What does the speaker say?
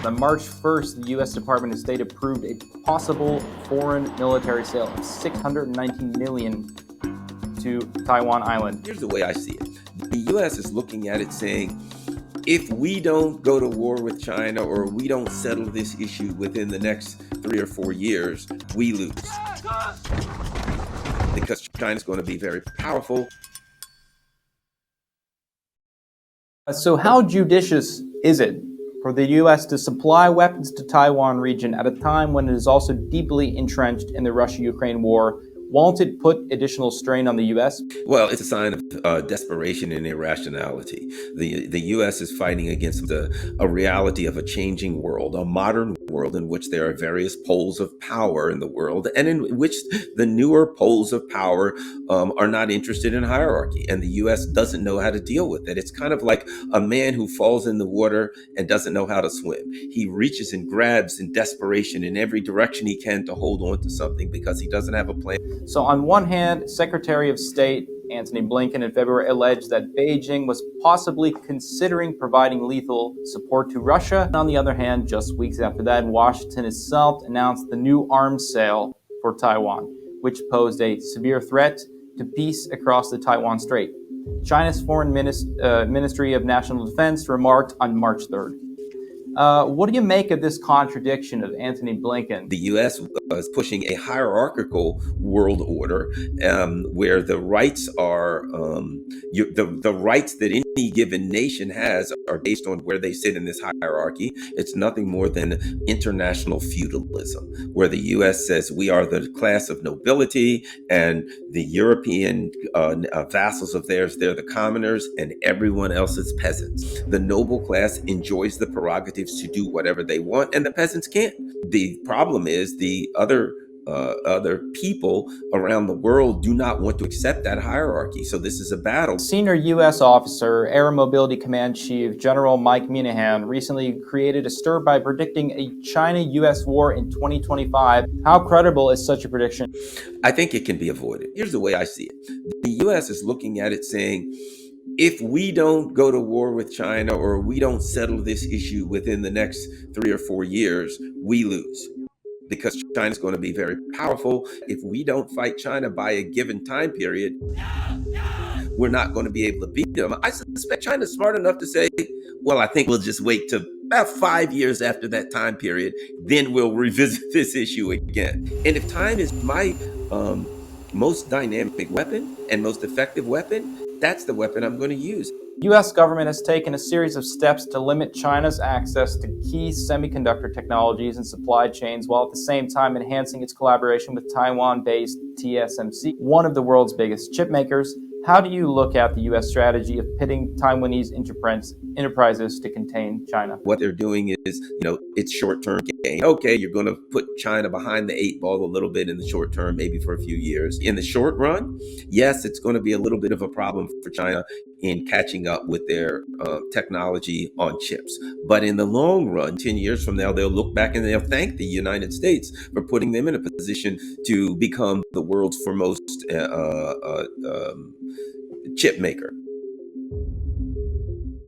On March 1st, the U.S. Department of State approved a possible foreign military sale of $619 million to Taiwan Island. Here's the way I see it. The U.S. is looking at it saying, if we don't go to war with China or we don't settle this issue within the next 3 or 4 years, we lose. Because China's going to be very powerful. So how judicious is it for the U.S. to supply weapons to Taiwan region at a time when it is also deeply entrenched in the Russia-Ukraine war? Won't it put additional strain on the U.S.? Well, it's a sign of desperation and irrationality. The U.S. is fighting against a reality of a changing world, a modern world in which there are various poles of power in the world, and in which the newer poles of power are not interested in hierarchy, and the U.S. doesn't know how to deal with it. It's kind of like a man who falls in the water and doesn't know how to swim. He reaches and grabs in desperation in every direction he can to hold on to something because he doesn't have a plan. So on one hand, Secretary of State Antony Blinken in February alleged that Beijing was possibly considering providing lethal support to Russia. And on the other hand, just weeks after that, Washington itself announced the new arms sale for Taiwan, which posed a severe threat to peace across the Taiwan Strait. China's Foreign Ministry of National Defense remarked on March 3rd. What do you make of this contradiction of Antony Blinken? The U.S. is pushing a hierarchical world order where the rights are the rights that any given nation has are based on where they sit in this hierarchy. It's nothing more than international feudalism, where the U.S. says we are the class of nobility, and the European vassals of theirs, they're the commoners, and everyone else is peasants. The noble class enjoys the prerogative to do whatever they want, and the peasants can't. The problem is the other people around the world do not want to accept that hierarchy. So this is a battle. Senior U.S. officer, Air Mobility Command Chief General Mike Minahan recently created a stir by predicting a China-U.S. war in 2025. How credible is such a prediction? I think it can be avoided. Here's the way I see it. The U.S. is looking at it saying, if we don't go to war with China or we don't settle this issue within the next 3 or 4 years, we lose. Because China's going to be very powerful. If we don't fight China by a given time period, we're not going to be able to beat them. I suspect China's smart enough to say, well, I think we'll just wait till about 5 years after that time period, then we'll revisit this issue again. And if time is my most dynamic weapon and most effective weapon, that's the weapon I'm going to use. The U.S. government has taken a series of steps to limit China's access to key semiconductor technologies and supply chains, while at the same time enhancing its collaboration with Taiwan-based TSMC, one of the world's biggest chip makers. How do you look at the U.S. strategy of pitting Taiwanese enterprises to contain China? What they're doing is, it's short-term gain. Okay, you're going to put China behind the 8 ball a little bit in the short term, maybe for a few years. In the short run, yes, it's going to be a little bit of a problem for China in catching up with their technology on chips. But in the long run, 10 years from now, they'll look back and they'll thank the United States for putting them in a position to become the world's foremost chip maker.